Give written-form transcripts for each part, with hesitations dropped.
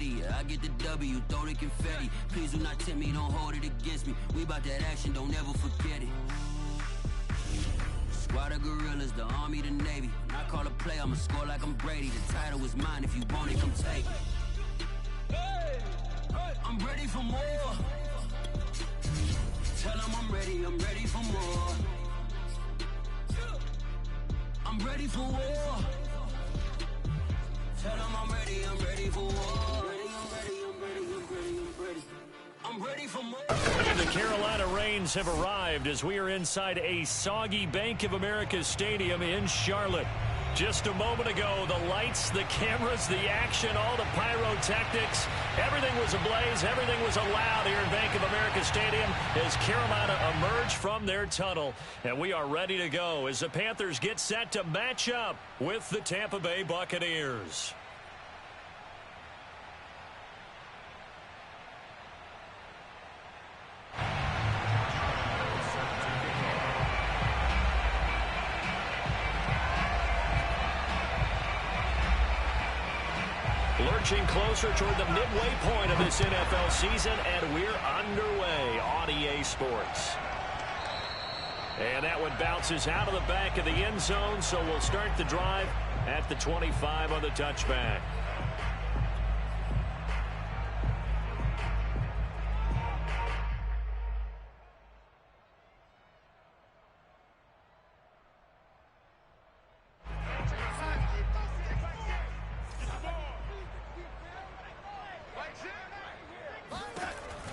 ready. I get the W, throw the confetti. Please do not tempt me, don't hold it against me. We about that action, don't ever forget it. Squad of gorillas, the army, the navy. When I call a play, I'ma score like I'm Brady. The title is mine, if you want it, come take it. I'm ready for more. Tell them I'm ready for more. I'm ready for war. Tell them I'm ready for war. I'm ready for more. The Carolina Rains have arrived as we are inside a soggy Bank of America Stadium in Charlotte. Just a moment ago, the lights, the cameras, the action, all the pyrotechnics, everything was ablaze, everything was allowed here in Bank of America Stadium as Carolina emerged from their tunnel. And we are ready to go as the Panthers get set to match up with the Tampa Bay Buccaneers. Lurching closer toward the midway point of this NFL season, and we're underway on EA Sports. And that one bounces out of the back of the end zone, so we'll start the drive at the 25 on the touchback.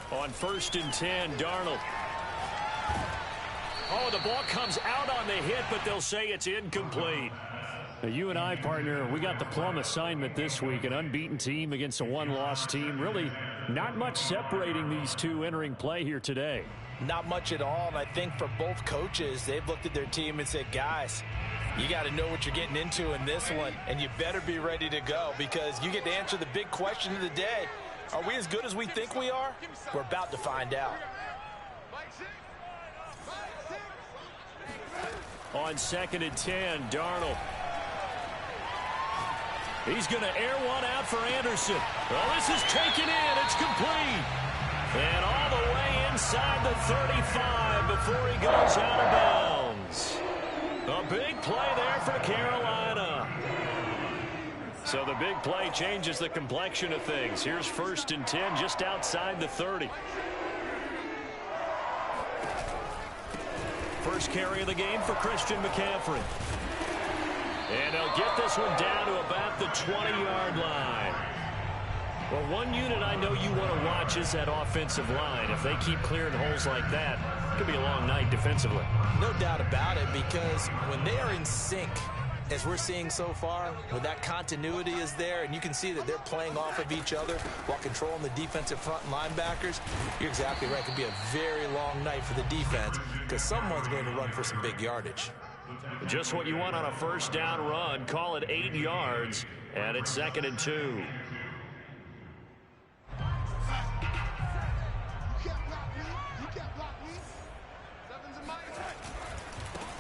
On 1st and 10, Darnold. Oh, the ball comes out on the hit, but they'll say it's incomplete. Now, you and I, partner, we got the plum assignment this week. An unbeaten team against a one-loss team. Really not much separating these two entering play here today. Not much at all, and I think for both coaches, they've looked at their team and said, guys, you got to know what you're getting into in this one, and you better be ready to go because you get to answer the big question of the day. Are we as good as we think we are? We're about to find out. On 2nd and 10, Darnold. He's going to air one out for Anderson. Well, this is taken in. It's complete. And all the way inside the 35 before he goes out of bounds. A big play there for Carolina. So the big play changes the complexion of things. Here's 1st and 10 just outside the 30. First carry of the game for Christian McCaffrey. And he'll get this one down to about the 20-yard line. Well, one unit I know you want to watch is that offensive line. If they keep clearing holes like that, it could be a long night defensively. No doubt about it, because when they are in sync, as we're seeing so far, when that continuity is there and you can see that they're playing off of each other while controlling the defensive front linebackers, you're exactly right. It could be a very long night for the defense because someone's going to run for some big yardage. Just what you want on a first down run. Call it 8 yards, and it's 2nd and 2.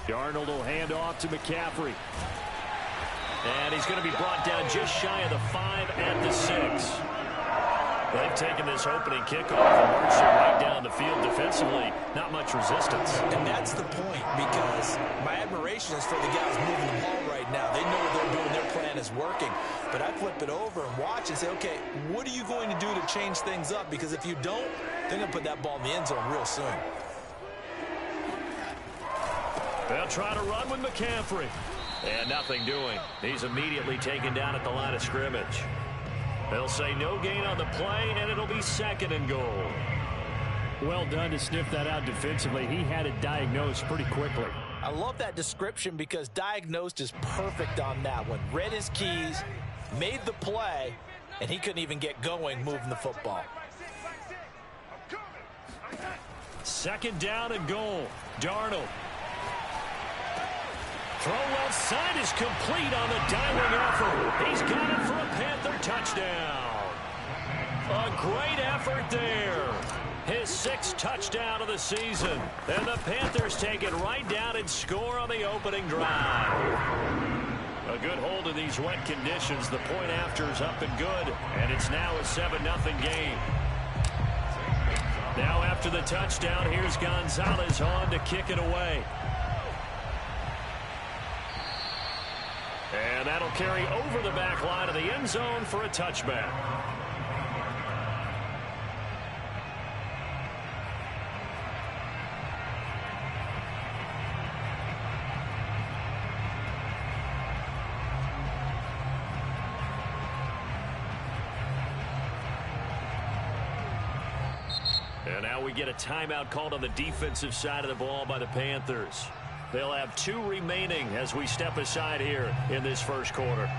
Darnold will hand off to McCaffrey. And he's going to be brought down just shy of the 5 at the 6. They've taken this opening kickoff and marched it right down the field defensively. Not much resistance. And that's the point, because my admiration is for the guys moving the ball right now. They know what they're doing. Their plan is working. But I flip it over and watch and say, okay, what are you going to do to change things up? Because if you don't, they're going to put that ball in the end zone real soon. They'll try to run with McCaffrey. And nothing doing. He's immediately taken down at the line of scrimmage. They'll say no gain on the play, and it'll be 2nd and goal. Well done to sniff that out defensively. He had it diagnosed pretty quickly. I love that description because diagnosed is perfect on that one. Read his keys, made the play, and he couldn't even get going moving the football. 2nd down and goal. Darnold. Throw left side is complete on the diving effort. He's got it for a Panther touchdown. A great effort there. His 6th touchdown of the season. And the Panthers take it right down and score on the opening drive. A good hold in these wet conditions. The point after is up and good, and it's now a 7-0 game. Now after the touchdown, here's Gonzalez on to kick it away. And that'll carry over the back line of the end zone for a touchback. And now we get a timeout called on the defensive side of the ball by the Panthers. They'll have 2 remaining as we step aside here in this first quarter.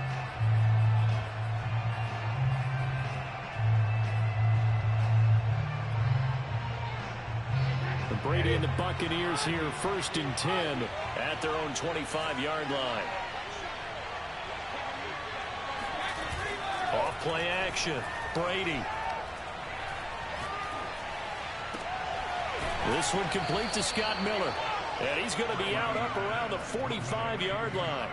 Brady and the Buccaneers here, 1st and 10 at their own 25-yard line. Off play action. Brady. This one complete to Scott Miller. And he's going to be out up around the 45-yard line.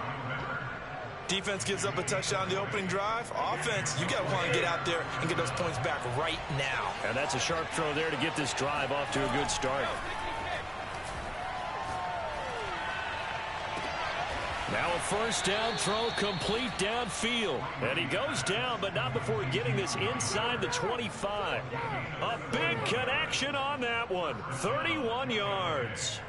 Defense gives up a touchdown the opening drive. Offense, you got to want to get out there and get those points back right now. And that's a sharp throw there to get this drive off to a good start. Now a first down throw complete downfield. And he goes down, but not before getting this inside the 25. A big connection on that one. 31 yards.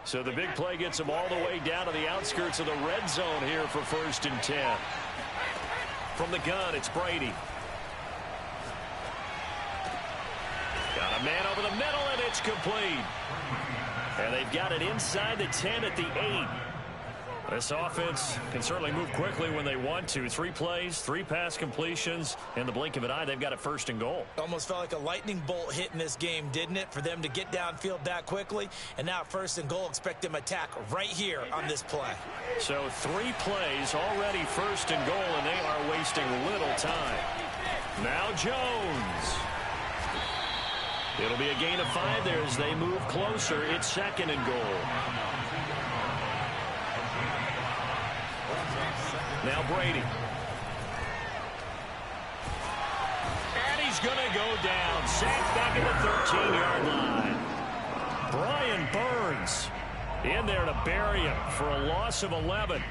So the big play gets him all the way down to the outskirts of the red zone here for 1st and 10. From the gun, it's Brady. Got a man over the middle, and it's complete. And they've got it inside the 10 at the 8. This offense can certainly move quickly when they want to. 3 plays, 3 pass completions. In the blink of an eye, they've got it 1st and goal. Almost felt like a lightning bolt hit in this game, didn't it? For them to get downfield that quickly. And now 1st and goal, expect them to attack right here on this play. So 3 plays already 1st and goal, and they are wasting little time. Now Jones. It'll be a gain of 5 there as they move closer. It's 2nd and goal. Now Brady. And he's going to go down. Sacked back at the 13-yard line. Brian Burns in there to bury him for a loss of 11.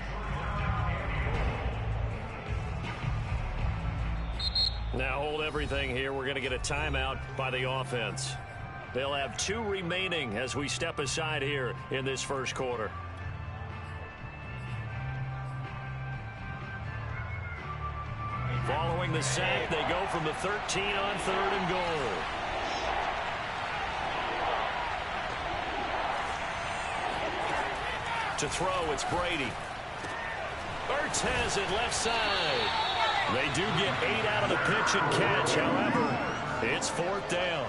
Now hold everything here. We're going to get a timeout by the offense. They'll have 2 remaining as we step aside here in this first quarter. Following the sack, they go from the 13 on 3rd and goal. To throw, it's Brady. Ertz has it left side. They do get 8 out of the pitch and catch. However, it's 4th down.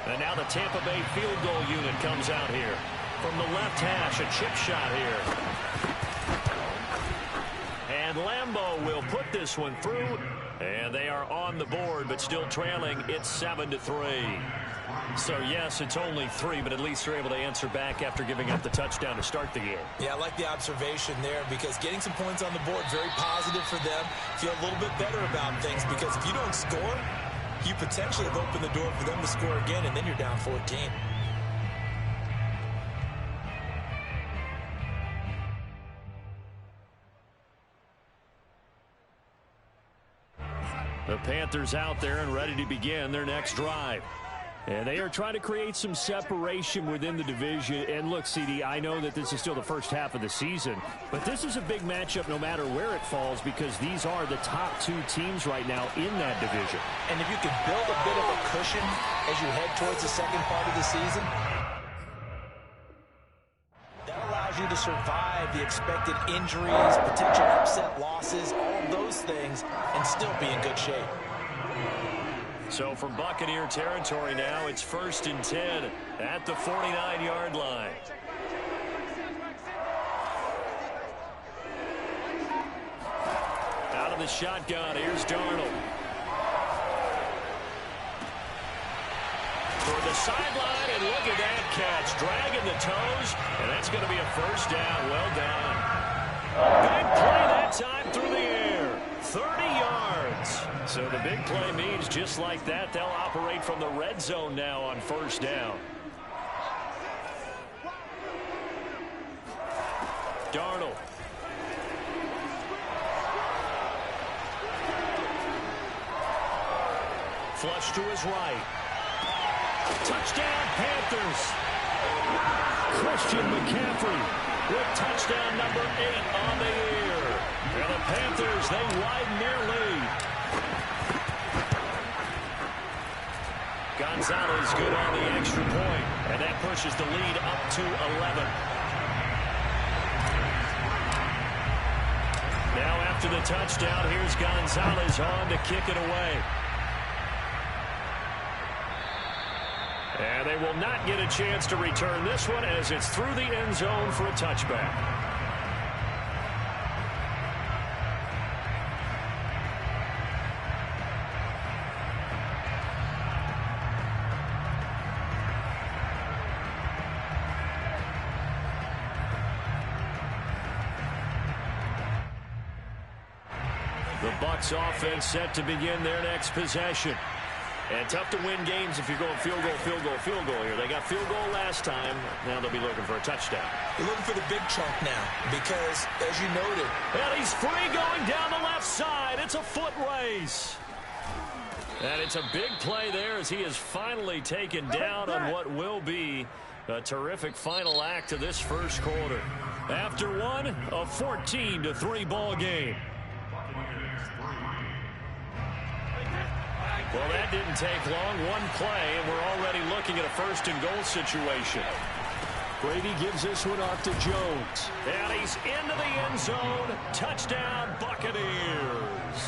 And now the Tampa Bay field goal unit comes out here. From the left hash, a chip shot here. And Lambeau will put this one through. And they are on the board, but still trailing. It's 7-3. So, yes, it's only 3, but at least they're able to answer back after giving up the touchdown to start the game. Yeah, I like the observation there because getting some points on the board, very positive for them. Feel a little bit better about things because if you don't score, you potentially have opened the door for them to score again, and then you're down 14. The Panthers out there and ready to begin their next drive. And they are trying to create some separation within the division. And look, CD, I know that this is still the first half of the season, but this is a big matchup no matter where it falls because these are the top 2 teams right now in that division. And if you can build a bit of a cushion as you head towards the second part of the season, that allows you to survive the expected injuries, potential upset losses, all of those things, and still be in good shape. So from Buccaneer territory now, it's 1st and 10 at the 49-yard line. out of the shotgun. Here's Darnold. For the sideline, and look at that catch. Dragging the toes, and that's going to be a first down. Well done. Big play that time through the air. 30 yards. So the big play means just like that, they'll operate from the red zone now on first down. Darnold. Flush to his right. Touchdown, Panthers. Christian McCaffrey with touchdown number 8 on the year. And the Panthers, they widen their lead. Gonzalez good on the extra point, and that pushes the lead up to 11. Now after the touchdown, here's Gonzalez on to kick it away. And they will not get a chance to return this one as it's through the end zone for a touchback. The Bucs offense set to begin their next possession. And tough to win games if you're going field goal, field goal, field goal here. They got field goal last time. Now they'll be looking for a touchdown. They're looking for the big chunk now because, as you noted, and he's free going down the left side. It's a foot race. And it's a big play there as he is finally taken down on what will be a terrific final act of this first quarter. After one, a 14-3 ball game. Well, that didn't take long. One play, and we're already looking at a first-and-goal situation. Brady gives this one off to Jones. And he's into the end zone. Touchdown, Buccaneers.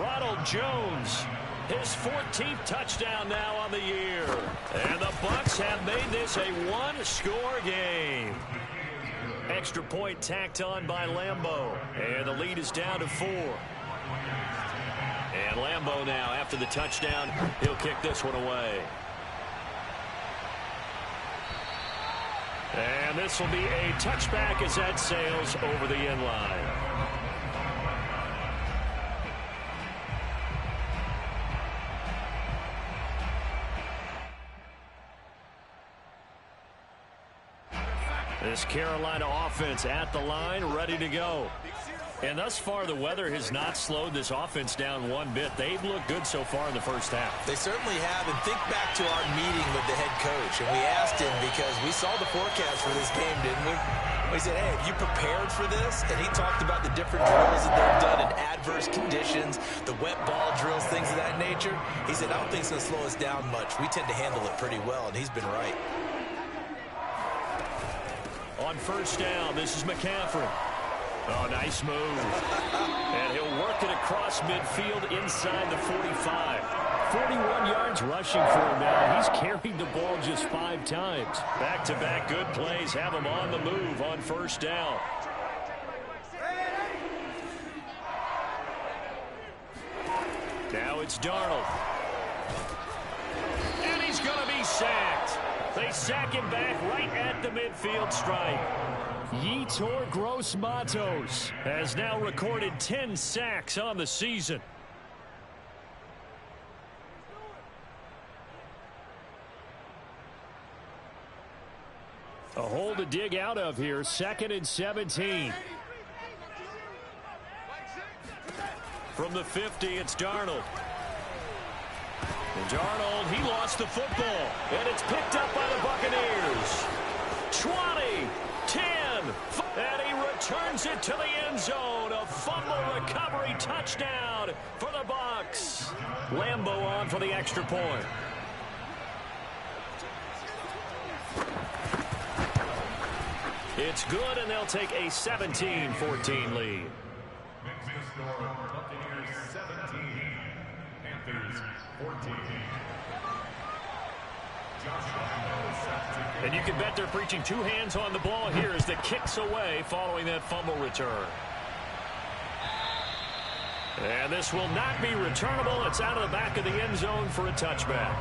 Ronald Jones, his 14th touchdown now on the year. And the Bucs have made this a one-score game. Extra point tacked on by Lambeau. And the lead is down to 4. And Lambeau now, after the touchdown, he'll kick this one away. And this will be a touchback as that sails over the end line. This Carolina offense at the line, ready to go. And thus far, the weather has not slowed this offense down one bit. They've looked good so far in the first half. They certainly have. And think back to our meeting with the head coach. And we asked him because we saw the forecast for this game, didn't we? We said, hey, have you prepared for this? And he talked about the different drills that they've done in adverse conditions, the wet ball drills, things of that nature. He said, I don't think it's going to slow us down much. We tend to handle it pretty well, and he's been right. On first down, this is McCaffrey. Oh, nice move. And he'll work it across midfield inside the 45. 41 yards rushing for him now. He's carried the ball just 5 times. Back-to-back good plays have him on the move on first down. Now it's Darnold. And he's going to be sacked. They sack him back right at the midfield stripe. Yetur Gross-Matos has now recorded 10 sacks on the season. A hole to dig out of here. 2nd and 17. From the 50, it's Darnold. And Darnold, he lost the football. And it's picked up by the Buccaneers. 20, 10, and he returns it to the end zone. A fumble recovery touchdown for the Bucs. Lambeau on for the extra point. It's good, and they'll take a 17-14 lead. Buccaneers 17, Panthers 14. And you can bet they're preaching 2 hands on the ball here as the kicks away following that fumble return. And this will not be returnable. It's out of the back of the end zone for a touchback.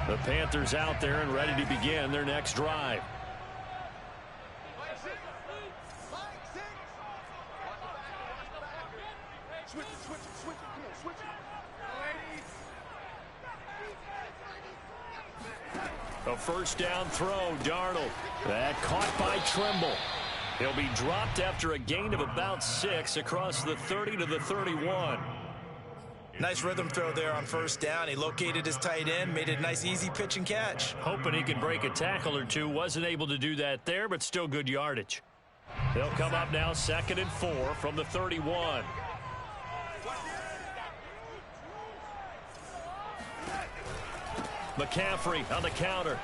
The Panthers out there and ready to begin their next drive. A first down throw, Darnold. That caught by Trimble. He'll be dropped after a gain of about 6 across the 30 to the 31. Nice rhythm throw there on first down. He located his tight end, made it a nice easy pitch and catch. Hoping he can break a tackle or two. Wasn't able to do that there, but still good yardage. They'll come up now 2nd and 4 from the 31. McCaffrey on the counter.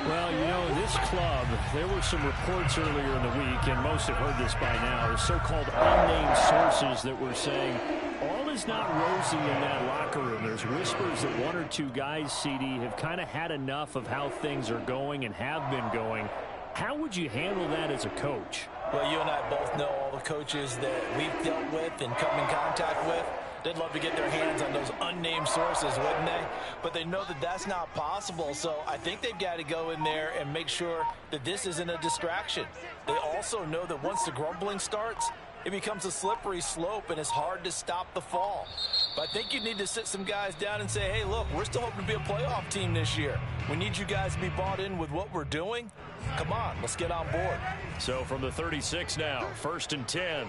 Well, you know, this club, there were some reports earlier in the week, and most have heard this by now, the so-called unnamed sources that were saying all is not rosy in that locker room. There's whispers that 1 or 2 guys, CD, have kind of had enough of how things are going and have been going. How would you handle that as a coach? Well, you and I both know all the coaches that we've dealt with and come in contact with. They'd love to get their hands on those unnamed sources, wouldn't they? But they know that that's not possible, so I think they've got to go in there and make sure that this isn't a distraction. They also know that once the grumbling starts, it becomes a slippery slope, and it's hard to stop the fall. But I think you need to sit some guys down and say, hey, look, we're still hoping to be a playoff team this year. We need you guys to be bought in with what we're doing. Come on, let's get on board. So from the 36 now, 1st and 10.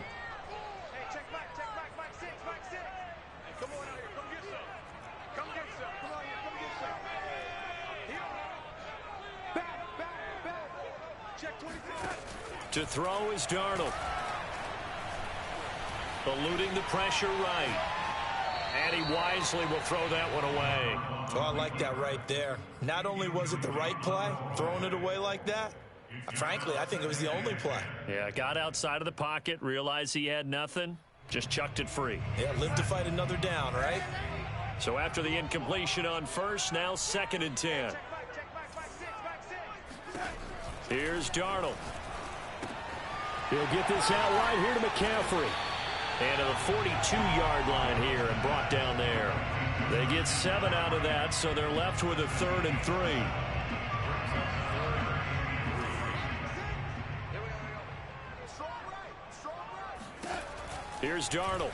To throw is Darnold. Eluding the pressure right. And he wisely will throw that one away. Oh, I like that right there. Not only was it the right play, throwing it away like that, frankly, I think it was the only play. Yeah, got outside of the pocket, realized he had nothing, just chucked it free. Yeah, live to fight another down, right? So after the incompletion on first, now 2nd and 10. Here's Darnold. He'll get this out right here to McCaffrey. And to the 42-yard line here and brought down there. They get 7 out of that, so they're left with a 3rd and 3. Here's Darnold.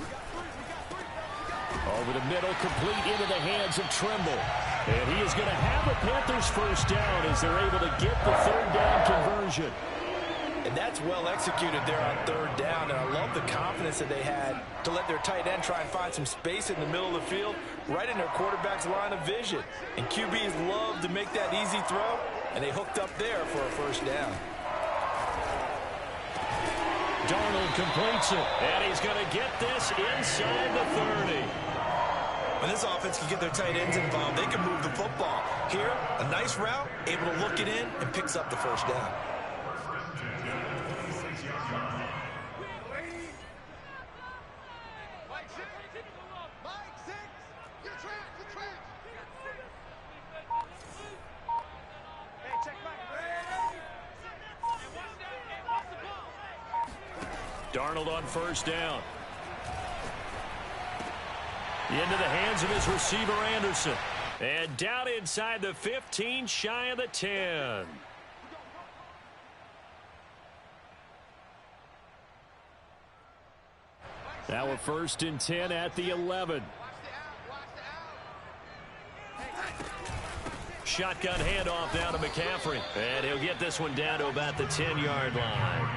Over the middle, complete into the hands of Trimble. And he is going to have the Panthers first down as they're able to get the 3rd down conversion. And that's well executed there on 3rd down, and I love the confidence that they had to let their tight end try and find some space in the middle of the field, right in their quarterback's line of vision. And QBs love to make that easy throw, and they hooked up there for a first down. Darnold completes it, and he's going to get this inside the 30. When this offense can get their tight ends involved, they can move the football. Here, a nice route, able to look it in, and picks up the first down. Darnold on first down. Into the hands of his receiver, Anderson. And down inside the 15, shy of the 10. Now a 1st and 10 at the 11. Shotgun handoff down to McCaffrey. And he'll get this one down to about the 10-yard line.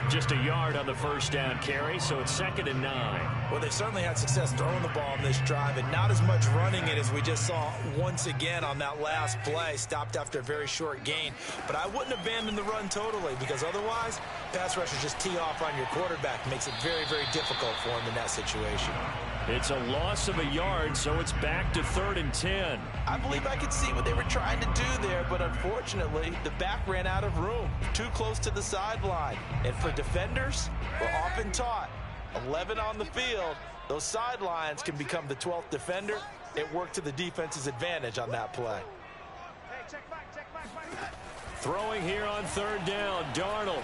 Just a yard on the first down carry, so it's 2nd and 9. Well, they certainly had success throwing the ball in this drive, and not as much running it as we just saw once again on that last play. Stopped after a very short gain. But I wouldn't abandon the run totally, because otherwise, pass rushers just tee off on your quarterback. Makes it very, very difficult for him in that situation. It's a loss of a yard, so it's back to 3rd and 10. I believe I could see what they were trying to do there, but unfortunately, the back ran out of room. Too close to the sideline. And for defenders, we're often taught 11 on the field, Those sidelines can become the 12th defender. It worked to the defense's advantage on that play. Throwing here on third down, Darnold.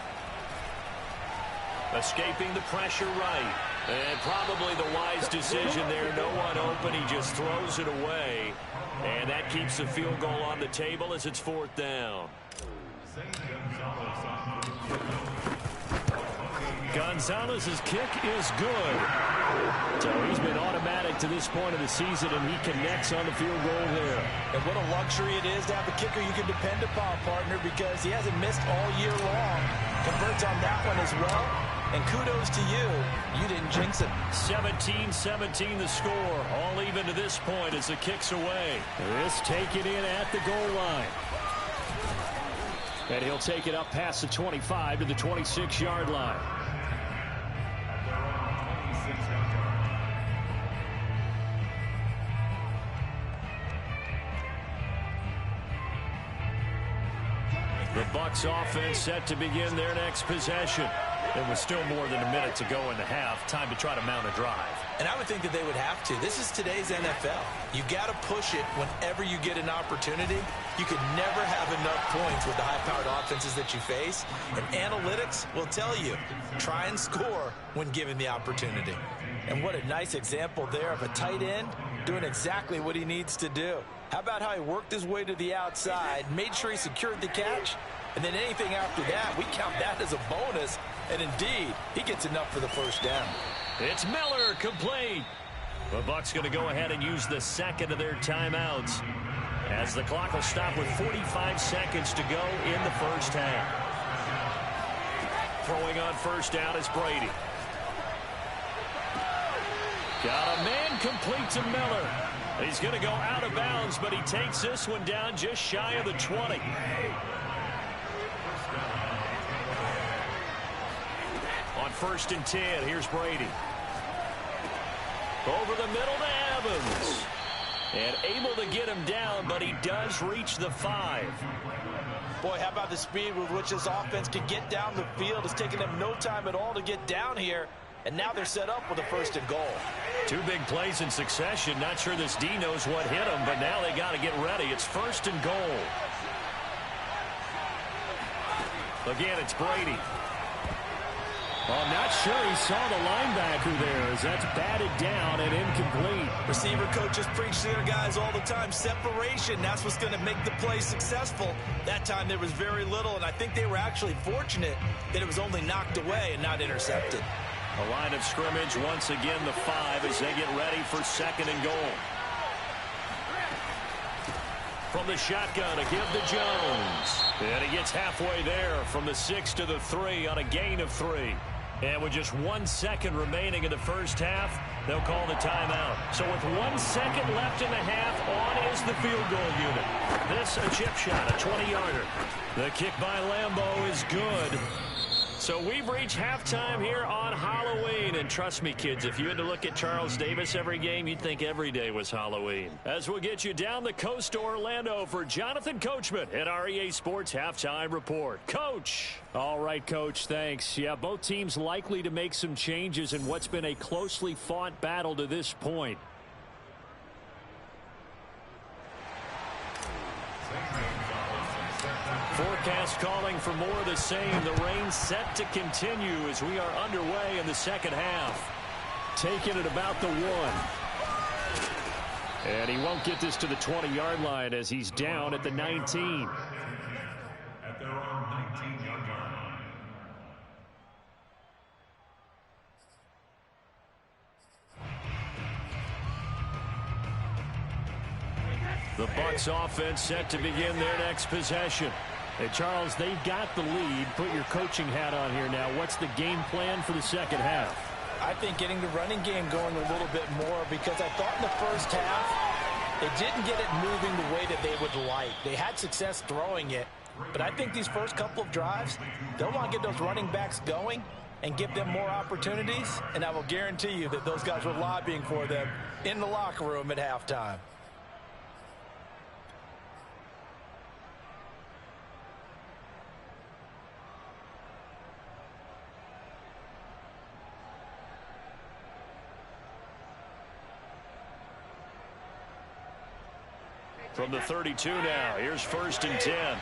Escaping the pressure right. And probably the wise decision there. No one open. He just throws it away. And that keeps the field goal on the table as it's fourth down. Gonzalez's kick is good. So he's been automatic to this point of the season, and he connects on the field goal there. And what a luxury it is to have a kicker you can depend upon, partner, because he hasn't missed all year long. Converts on that one as well. And kudos to you. You didn't jinx it. 17-17 the score. All even to this point as the kick's away. This taken in at the goal line. And he'll take it up past the 25 to the 26-yard line. The Bucs offense set to begin their next possession. There was still more than a minute to go in the half. Time to try to mount a drive. And I would think that they would have to. This is today's NFL. You got to push it whenever you get an opportunity. You can never have enough points with the high-powered offenses that you face. And analytics will tell you, try and score when given the opportunity. And what a nice example there of a tight end doing exactly what he needs to do. How about how he worked his way to the outside, made sure he secured the catch, and then anything after that, we count that as a bonus. And indeed, he gets enough for the first down. It's Miller, complete. The Bucs going to go ahead and use the second of their timeouts as the clock will stop with 45 seconds to go in the first half. Throwing on first down is Brady. Got a man complete to Miller. He's going to go out of bounds, but he takes this one down just shy of the 20. On first and 10, here's Brady. Over the middle to Evans. And able to get him down, but he does reach the 5. Boy, how about the speed with which this offense can get down the field? It's taken them no time at all to get down here. And now they're set up with a first and goal. 2 big plays in succession. Not sure this D knows what hit him, but now they got to get ready. It's first and goal. Again, it's Brady. Well, not sure he saw the linebacker there as that's batted down and incomplete. Receiver coaches preach to their guys all the time. Separation, that's what's going to make the play successful. That time there was very little, and I think they were actually fortunate that it was only knocked away and not intercepted. A line of scrimmage, once again the 5 as they get ready for second and goal. From the shotgun, a give to Jones. And he gets halfway there from the 6 to the 3 on a gain of 3. And with just 1 second remaining in the first half, they'll call the timeout. So with 1 second left in the half, on is the field goal unit. This a chip shot, a 20-yarder. The kick by Lambeau is good. So we've reached halftime here on Halloween. And trust me, kids, if you had to look at Charles Davis every game, you'd think every day was Halloween. As we'll get you down the coast to Orlando for Jonathan Coachman at our EA Sports Halftime Report. Coach. All right, Coach, thanks. Yeah, both teams likely to make some changes in what's been a closely fought battle to this point. Forecast calling for more of the same. The rain set to continue as we are underway in the second half. Taking it about the 1. And he won't get this to the 20-yard line as he's down at the 19. At their own 19-yard line. The Bucs offense set to begin their next possession. Hey, Charles, they've got the lead. Put your coaching hat on here now. What's the game plan for the second half? I think getting the running game going a little bit more, because I thought in the first half they didn't get it moving the way that they would like. They had success throwing it, but I think these first couple of drives, they'll want to get those running backs going and give them more opportunities, and I will guarantee you that those guys were lobbying for them in the locker room at halftime. From the 32 now, here's 1st and 10.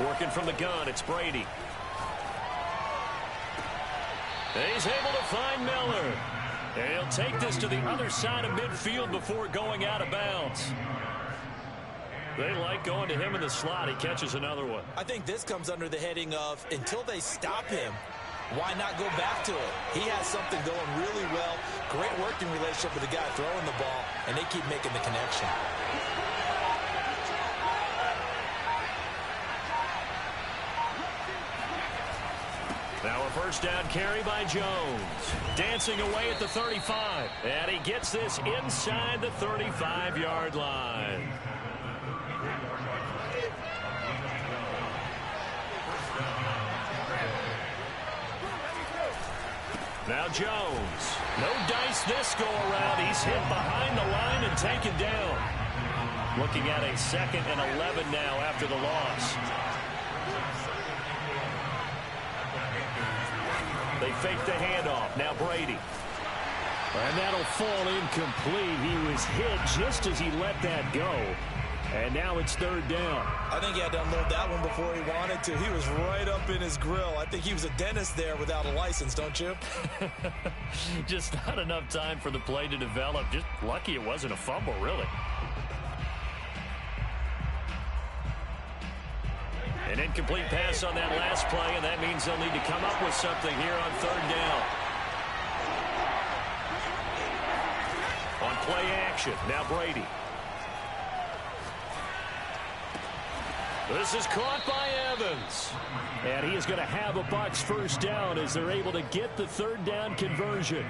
Working from the gun, it's Brady. He's able to find Miller. And he'll take this to the other side of midfield before going out of bounds. They like going to him in the slot. He catches another one. I think this comes under the heading of, until they stop him, why not go back to it? He has something going really well. Great working relationship with the guy throwing the ball, and they keep making the connection. Now a 1st down carry by Jones. Dancing away at the 35. And he gets this inside the 35-yard line. Now Jones. No dice this go around. He's hit behind the line and taken down. Looking at a 2nd and 11 now after the loss. They fake the handoff. Now Brady. And that'll fall incomplete. He was hit just as he let that go. And now it's 3rd down. I think he had to unload that one before he wanted to. He was right up in his grill. I think he was a dentist there without a license, don't you? Just not enough time for the play to develop. Just lucky it wasn't a fumble, really. An incomplete pass on that last play, and that means they'll need to come up with something here on 3rd down. On play action, now Brady. This is caught by Evans. And he is going to have a Bucs 1st down as they're able to get the 3rd down conversion.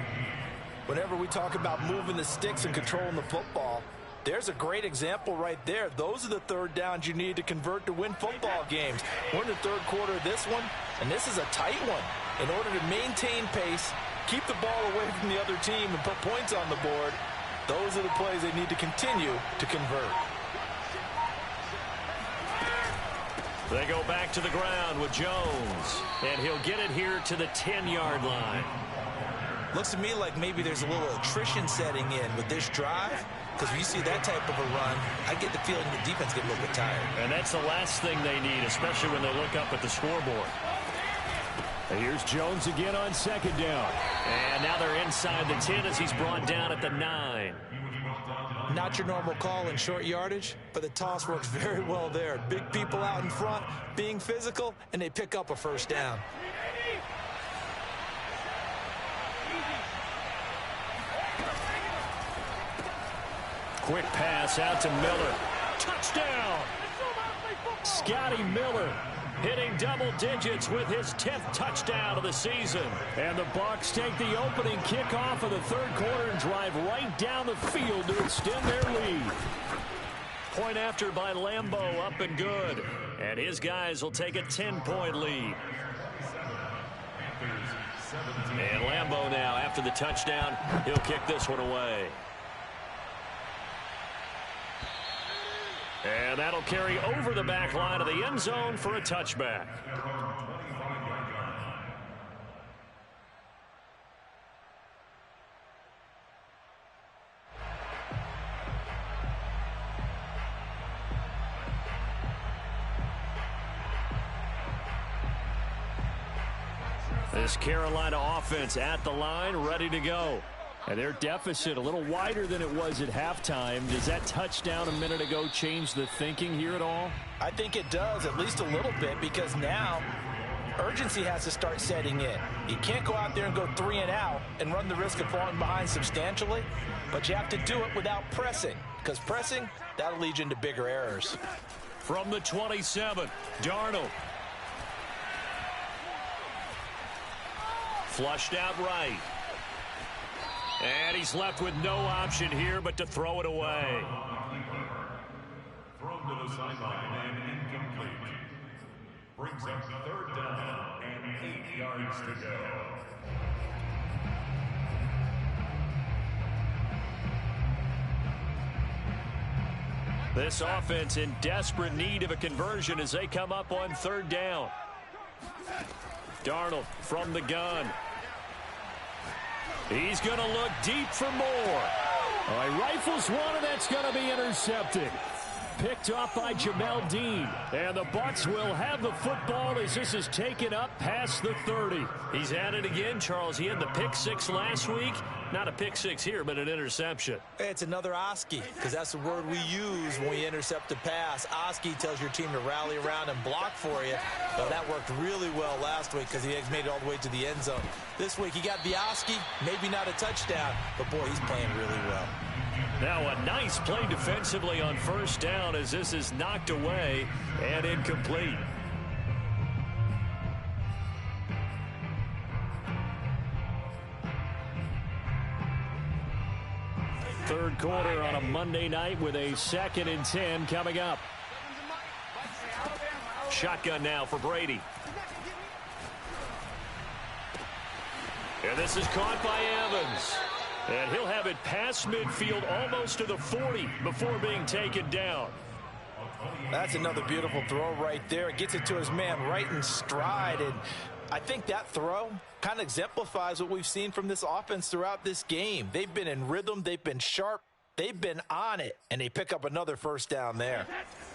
Whenever we talk about moving the sticks and controlling the football, there's a great example right there. Those are the 3rd downs you need to convert to win football games. We're in the 3rd quarter of this one, and this is a tight one. In order to maintain pace, keep the ball away from the other team, and put points on the board, those are the plays they need to continue to convert. They go back to the ground with Jones, and he'll get it here to the 10-yard line. Looks to me like maybe there's a little attrition setting in with this drive, because when you see that type of a run, I get the feeling the defense get a little bit tired. And that's the last thing they need, especially when they look up at the scoreboard. And here's Jones again on 2nd down. And now they're inside the 10 as he's brought down at the 9. Not your normal call in short yardage, but the toss works very well there. Big people out in front, being physical, and they pick up a 1st down. Quick pass out to Miller. Touchdown! Scotty Miller hitting double digits with his 10th touchdown of the season. And the Bucs take the opening kickoff of the 3rd quarter and drive right down the field to extend their lead. Point after by Lambeau, up and good. And his guys will take a 10-point lead. And Lambeau now, after the touchdown, he'll kick this one away. And that'll carry over the back line of the end zone for a touchback. This Carolina offense at the line, ready to go. And their deficit a little wider than it was at halftime. Does that touchdown a minute ago change the thinking here at all? I think it does, at least a little bit, because now urgency has to start setting in. You can't go out there and go 3 and out and run the risk of falling behind substantially, but you have to do it without pressing, because pressing, that'll lead you into bigger errors. From the 27, Darnold. Flushed out right. And he's left with no option here but to throw it away. Thrown to the sideline and incomplete. Brings up 3rd down and 8 yards to go. This offense in desperate need of a conversion as they come up on 3rd down. Darnold from the gun. He's going to look deep for more. All right, rifles one, and that's going to be intercepted. Picked off by Jamel Dean. And the Bucs will have the football as this is taken up past the 30. He's at it again, Charles. He had the pick six last week. Not a pick six here, but an interception. It's another Oski, because that's the word we use when we intercept a pass. Oski tells your team to rally around and block for you. Well, that worked really well last week because he made it all the way to the end zone. This week he got the Oski, maybe not a touchdown, but boy, he's playing really well. Now a nice play defensively on first down as this is knocked away and incomplete. Third quarter on a Monday night with a 2nd and 10 coming up. Shotgun now for Brady. And this is caught by Evans. And he'll have it past midfield almost to the 40 before being taken down. That's another beautiful throw right there. It gets it to his man right in stride. And I think that throw kind of exemplifies what we've seen from this offense throughout this game. They've been in rhythm. They've been sharp. They've been on it. And they pick up another first down there.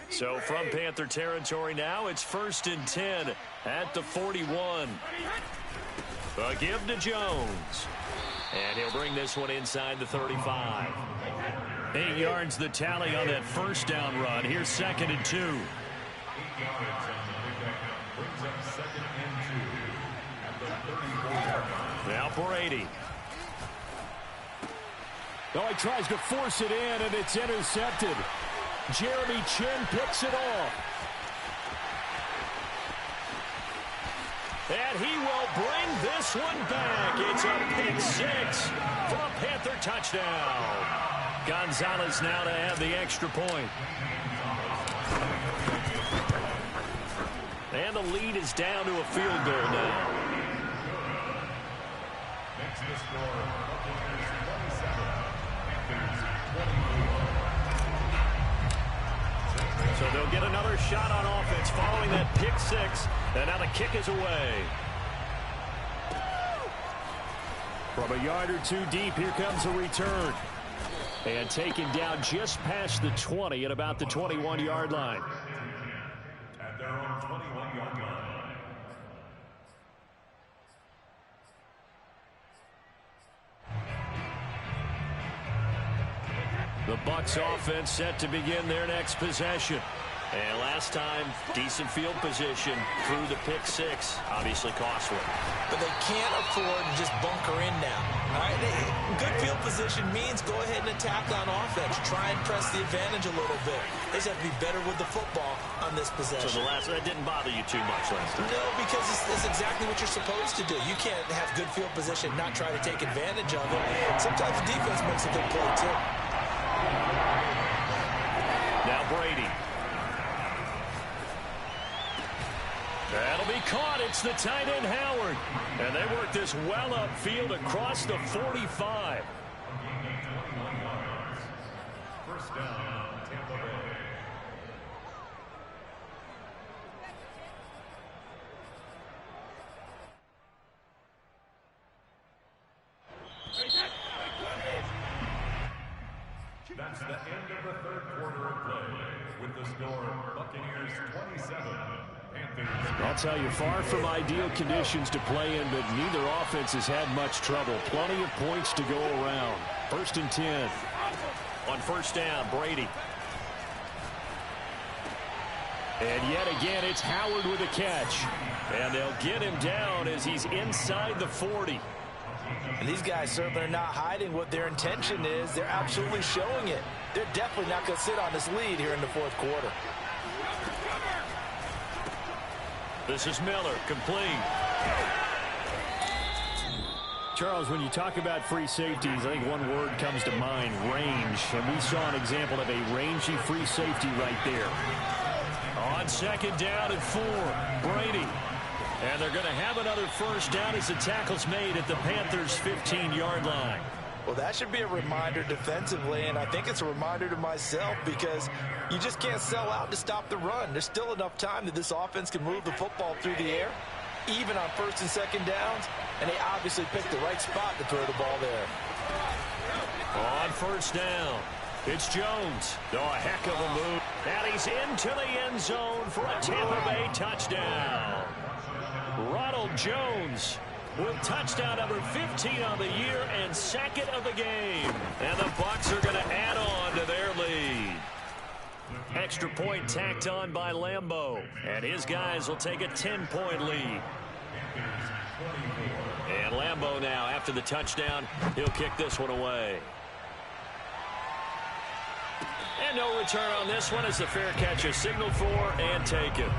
So from Panther territory now, it's 1st and 10 at the 41. A give to Jones. And he'll bring this one inside the 35. 8 yards the tally on that first down run. Here's 2nd and 2. 8 yards on the pickup. Brings up 2nd and 2 at the 34-yard line. Now Brady. Oh, he tries to force it in, and it's intercepted. Jeremy Chin picks it off. And he will bring this one back. It's a pick six for a Panther touchdown. Gonzalez now to have the extra point. And the lead is down to a field goal now. Next to score, Buccaneers 27, Panthers 24. So they'll get another shot on offense following that pick six. And now the kick is away. From a yard or two deep, here comes a return. And taken down just past the 20 at about the 21-yard line. At their own 21-yard line. The Bucs offense set to begin their next possession. And last time, decent field position through the pick six. Obviously costly. But they can't afford to just bunker in now. All right, good field position means go ahead and attack on offense. Try and press the advantage a little bit. They just have to be better with the football on this possession. So that didn't bother you too much last time? No, because it's exactly what you're supposed to do. You can't have good field position, not try to take advantage of it. Sometimes the defense makes a good play, too. Now Brady. That'll be caught. It's the tight end, Howard. And they work this well upfield across the 45. First down, Tampa Bay. That's the end of the third quarter of play. With the score, Buccaneers 27. I'll tell you, far from ideal conditions to play in, but neither offense has had much trouble. Plenty of points to go around. 1st and 10. On first down, Brady. And yet again, it's Howard with a catch. And they'll get him down as he's inside the 40. And these guys certainly are not hiding what their intention is. They're absolutely showing it. They're definitely not going to sit on this lead here in the fourth quarter. This is Miller, complete. Charles, when you talk about free safeties, I think one word comes to mind, range. And we saw an example of a rangy free safety right there. On 2nd down and 4, Brady. And they're going to have another first down as the tackle's made at the Panthers' 15-yard line. Well, that should be a reminder defensively, and I think it's a reminder to myself because you just can't sell out to stop the run. There's still enough time that this offense can move the football through the air, even on 1st and 2nd downs, and they obviously picked the right spot to throw the ball there. On first down. It's Jones. Oh, a heck of a move. And he's into the end zone for a Tampa Bay touchdown. Ronald Jones with touchdown number 15 on the year and second of the game. And the Bucs are going to add on to their lead. Extra point tacked on by Lambeau. And his guys will take a 10-point lead. And Lambeau now, after the touchdown, he'll kick this one away. And no return on this one as the fair catch is signaled for and taken.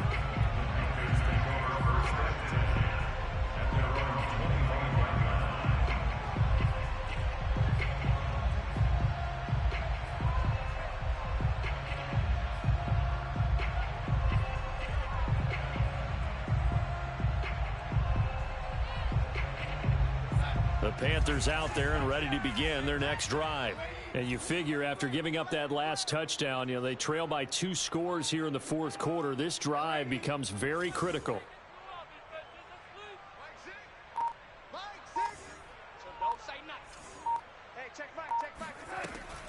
The Panthers out there and ready to begin their next drive. And you figure after giving up that last touchdown, they trail by 2 scores here in the fourth quarter. This drive becomes very critical.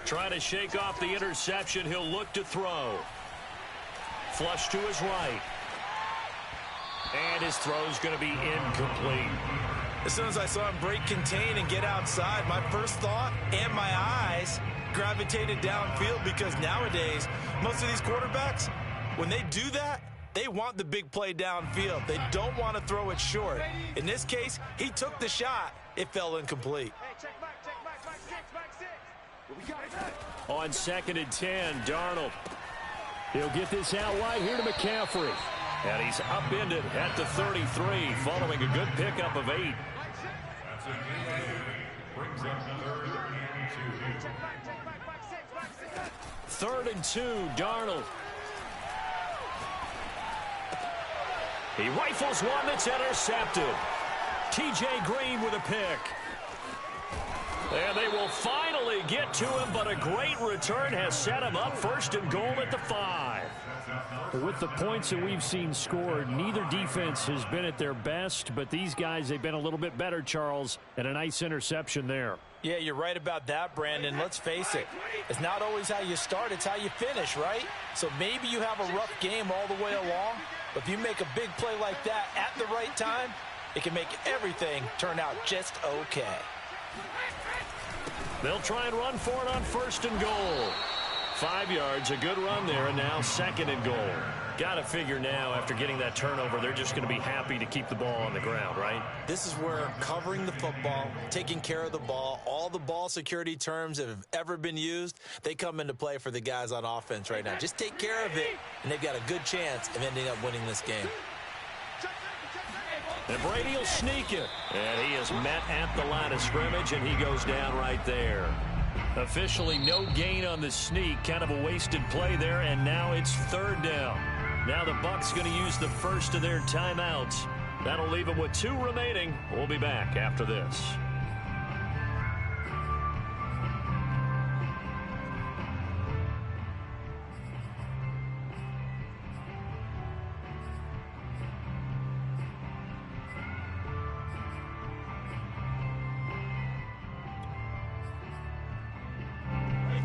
Trying to shake off the interception. He'll look to throw. Flush to his right. And his throw's going to be incomplete. As soon as I saw him break contain and get outside, my first thought and my eyes gravitated downfield, because nowadays, most of these quarterbacks, when they do that, they want the big play downfield. They don't want to throw it short. In this case, he took the shot. It fell incomplete. On 2nd and 10, Darnold. He'll get this out wide here to McCaffrey. And he's upended at the 33 following a good pickup of 8. Third and 2, Darnold. He rifles one that's intercepted. T.J. Green with a pick. And they will finally get to him, but a great return has set him up. First and goal at the 5. With the points that we've seen scored, neither defense has been at their best, but these guys, they've been a little bit better, Charles, and a nice interception there. Yeah, you're right about that, Brandon. Let's face it. It's not always how you start, it's how you finish, right? So maybe you have a rough game all the way along, but if you make a big play like that at the right time, it can make everything turn out just okay. They'll try and run for it on 1st and goal. 5 yards, a good run there, and now 2nd and goal. Got to figure now, after getting that turnover, they're just going to be happy to keep the ball on the ground, right? This is where covering the football, taking care of the ball, all the ball security terms that have ever been used, they come into play for the guys on offense right now. Just take care of it, and they've got a good chance of ending up winning this game. And Brady will sneak it. And he is met at the line of scrimmage, and he goes down right there. Officially no gain on the sneak. Kind of a wasted play there, and now it's 3rd down. Now the Bucs going to use the first of their timeouts. That'll leave them with 2 remaining. We'll be back after this.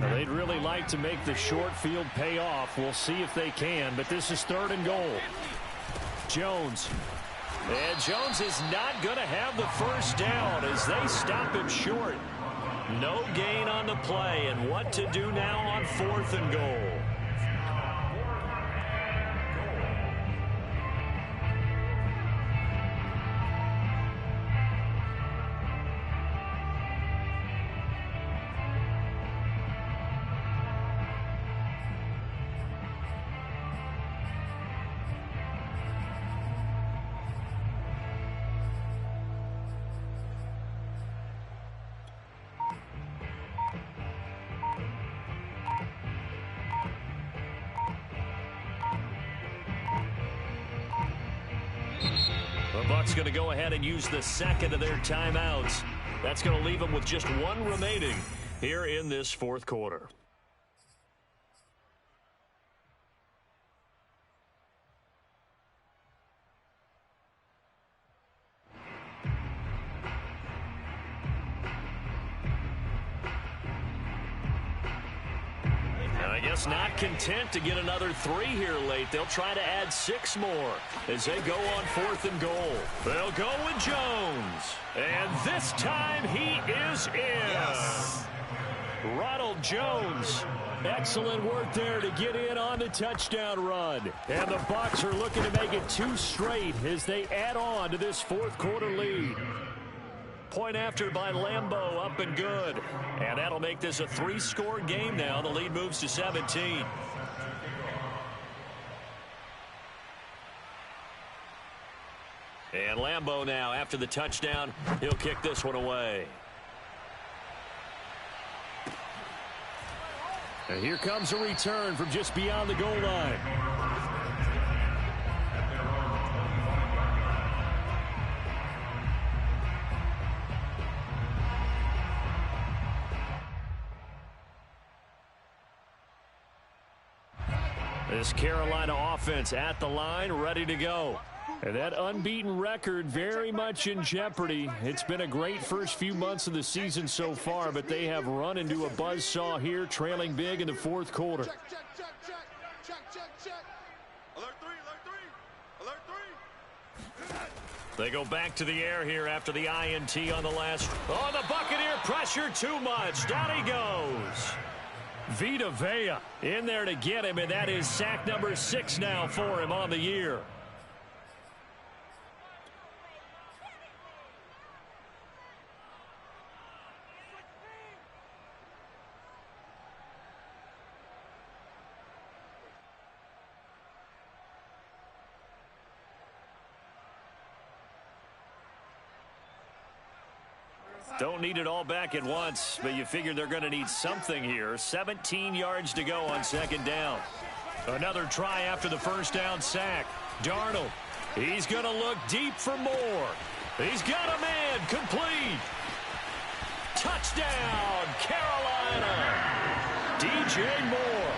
They'd really like to make the short field pay off. We'll see if they can, but this is 3rd and goal. Jones. And Jones is not going to have the first down as they stop him short. No gain on the play, and what to do now on 4th and goal. The Bucs going to go ahead and use the 2nd of their timeouts. That's going to leave them with just 1 remaining here in this 4th quarter. I guess not content to get another 3 here late. They'll try to add 6 more as they go on 4th and goal. They'll go with Jones. And this time he is in. Yes. Ronald Jones. Excellent work there to get in on the touchdown run. And the Bucs are looking to make it 2 straight as they add on to this 4th quarter lead. Point after by Lambeau, up and good. And that'll make this a 3-score game now. The lead moves to 17. And Lambeau now, after the touchdown, he'll kick this one away. And here comes a return from just beyond the goal line. This Carolina offense at the line, ready to go. And that unbeaten record very much in jeopardy. It's been a great first few months of the season so far, but they have run into a buzzsaw here, trailing big in the 4th quarter. Check. Alert 3, alert 3. They go back to the air here after the INT on the last. Oh, the Buccaneer pressure too much. Down he goes. Vita Vea in there to get him, and that is sack number 6 now for him on the year. Don't need it all back at once, but you figure they're going to need something here. 17 yards to go on 2nd down. Another try after the first down sack. Darnold, he's going to look deep for more. He's got a man, complete. Touchdown, Carolina. DJ Moore,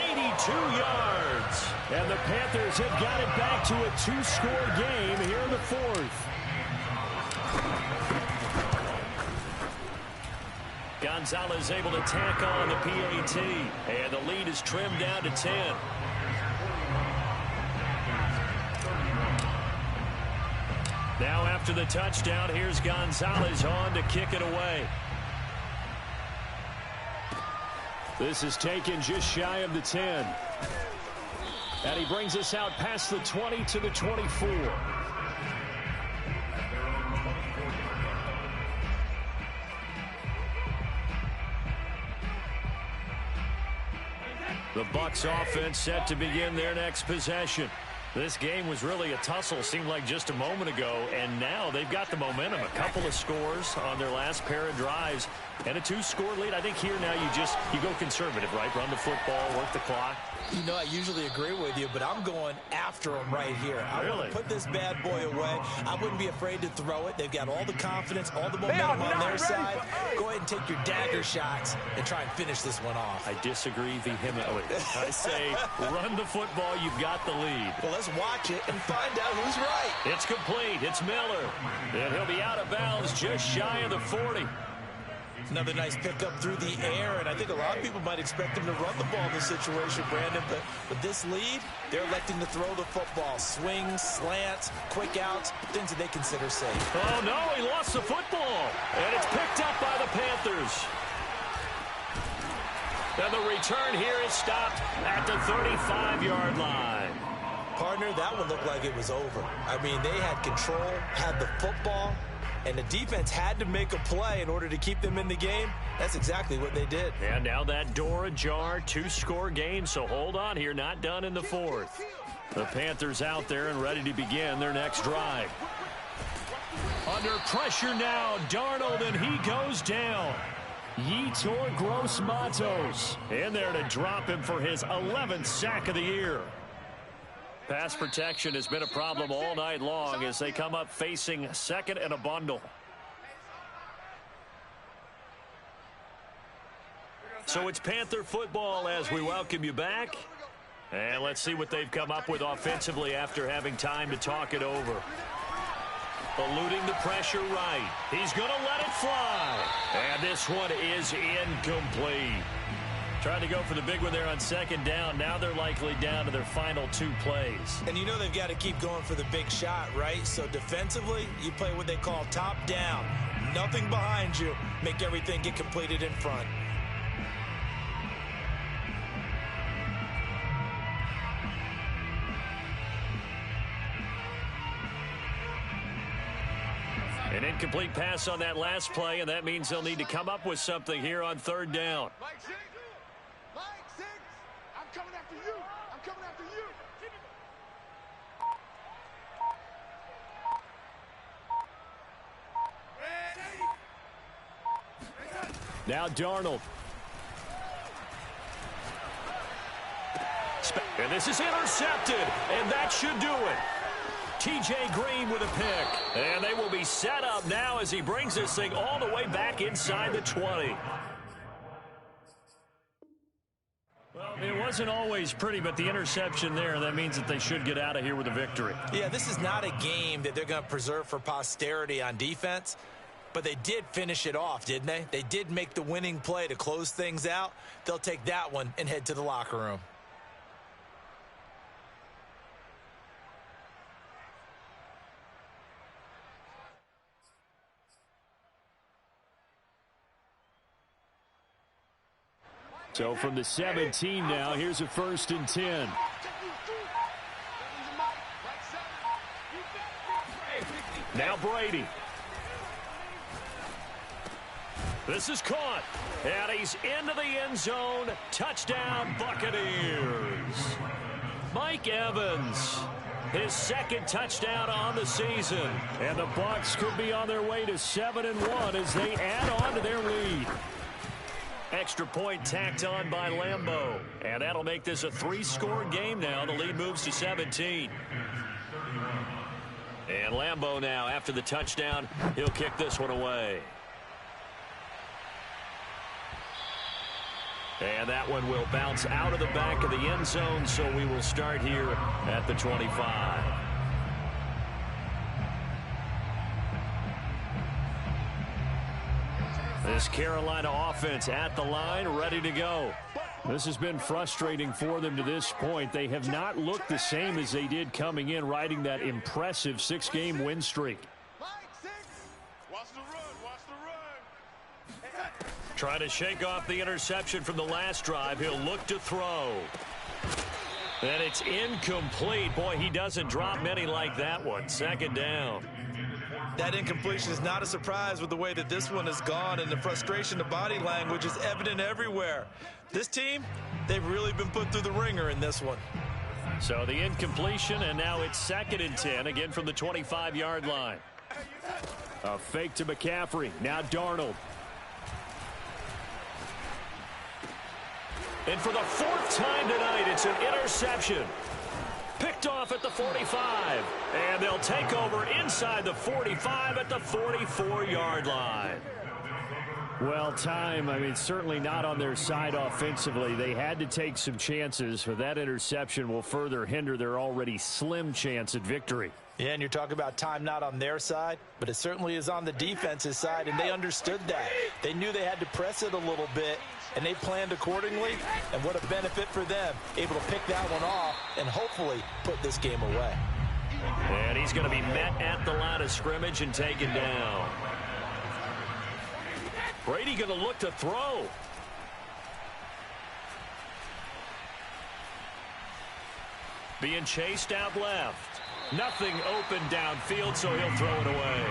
82 yards. And the Panthers have got it back to a 2-score game here in the 4th. Gonzalez able to tack on the PAT, and the lead is trimmed down to 10. Now after the touchdown, here's Gonzalez on to kick it away. This is taken just shy of the 10. And he brings us out past the 20 to the 24. The Bucs offense set to begin their next possession. This game was really a tussle, seemed like just a moment ago, and now they've got the momentum. A couple of scores on their last pair of drives and a 2-score lead. I think here now you go conservative, right? Run the football, work the clock. You know, I usually agree with you, but I'm going after them right here. I want to put this bad boy away. I wouldn't be afraid to throw it. They've got all the confidence, all the momentum on their side. Go ahead and take your dagger shots and try and finish this one off. I disagree vehemently. I say run the football. You've got the lead. Well, let's watch it and find out who's right. It's complete. It's Miller. And he'll be out of bounds just shy of the 40. Another nice pickup through the air, and I think a lot of people might expect him to run the ball in this situation, Brandon, but with this lead, they're electing to throw the football. Swings, slants, quick outs, things that they consider safe. Oh, no, he lost the football, and it's picked up by the Panthers. And the return here is stopped at the 35-yard line. Partner, that one looked like it was over. I mean, they had control, had the football, and the defense had to make a play in order to keep them in the game. That's exactly what they did. And now that door ajar, 2-score game, so hold on here, not done in the 4th. The Panthers out there and ready to begin their next drive. Under pressure now, Darnold, and he goes down. Yetur Gross-Matos in there to drop him for his 11th sack of the year. Pass protection has been a problem all night long as they come up facing 2nd and a bundle. So it's Panther football as we welcome you back. And let's see what they've come up with offensively after having time to talk it over. Eluding the pressure right. He's going to let it fly. And this one is incomplete. Trying to go for the big one there on second down. Now they're likely down to their final 2 plays. And you know they've got to keep going for the big shot, right? So defensively, you play what they call top down. Nothing behind you. Make everything get completed in front. An incomplete pass on that last play, and that means they'll need to come up with something here on third down. Mike 6. Mike 6. I'm coming after you. I'm coming after you. Now Darnold. And this is intercepted, and that should do it. T.J. Green with a pick. And they will be set up now as he brings this thing all the way back inside the 20. Well, it wasn't always pretty, but the interception there, that means that they should get out of here with a victory. Yeah, this is not a game that they're going to preserve for posterity on defense, but they did finish it off, didn't they? They did make the winning play to close things out. They'll take that one and head to the locker room. So from the 17 now, here's a 1st and 10. Now Brady. This is caught. And he's into the end zone. Touchdown, Buccaneers. Mike Evans. His 2nd touchdown on the season. And the Bucs could be on their way to 7-1 as they add on to their lead. Extra point tacked on by Lambeau. And that'll make this a 3-score game now. The lead moves to 17. And Lambeau now, after the touchdown, he'll kick this one away. And that one will bounce out of the back of the end zone, so we will start here at the 25. This Carolina offense at the line, ready to go. This has been frustrating for them to this point. They have not looked the same as they did coming in, riding that impressive 6-game win streak. Mike 6. Watch the run. Watch the run. Trying to shake off the interception from the last drive. He'll look to throw. And it's incomplete. Boy, he doesn't drop many like that one. 2nd down. That incompletion is not a surprise with the way that this one has gone, and the frustration, the body language is evident everywhere. This team, they've really been put through the ringer in this one. So the incompletion, and now it's 2nd and 10, again from the 25-yard line. A fake to McCaffrey. Now Darnold. And for the 4th time tonight, it's an interception. Picked off at the 45. And they'll take over inside the 45 at the 44-yard line. Well, certainly not on their side offensively. They had to take some chances, but that interception will further hinder their already slim chance at victory. Yeah, and you're talking about time not on their side, but it certainly is on the defense's side, and they understood that. They knew they had to press it a little bit, and they planned accordingly, and what a benefit for them, able to pick that one off and hopefully put this game away. And he's going to be met at the line of scrimmage and taken down. Brady going to look to throw. Being chased out left. Nothing open downfield, so he'll throw it away.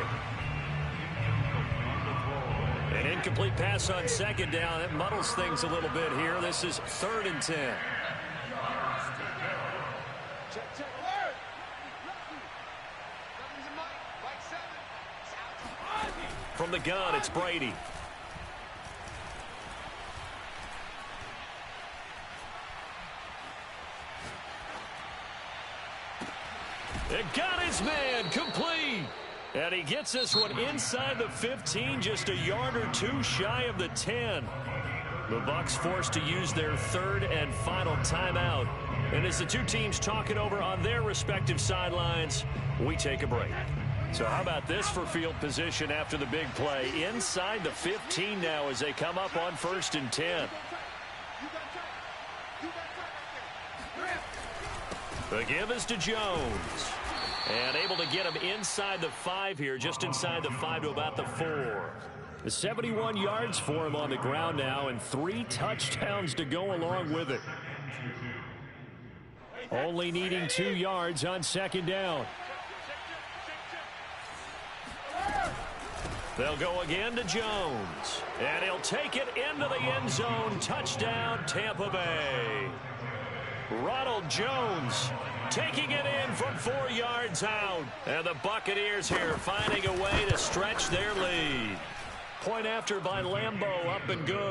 An incomplete pass on 2nd down. It muddles things a little bit here. This is 3rd and 10. From the gun, it's Brady. It got his man complete. And he gets this one inside the 15, just a yard or two shy of the 10. The Bucs forced to use their 3rd and final timeout. And as the two teams talk it over on their respective sidelines, we take a break. So how about this for field position after the big play? Inside the 15 now as they come up on 1st and 10. The give is to Jones. And able to get him inside the 5 here, just inside the 5 to about the 4. 71 yards for him on the ground now, and 3 touchdowns to go along with it. Only needing 2 yards on second down. They'll go again to Jones. And he'll take it into the end zone. Touchdown, Tampa Bay. Ronald Jones taking it in from 4 yards out. And the Buccaneers here finding a way to stretch their lead. Point after by Lambeau, up and good.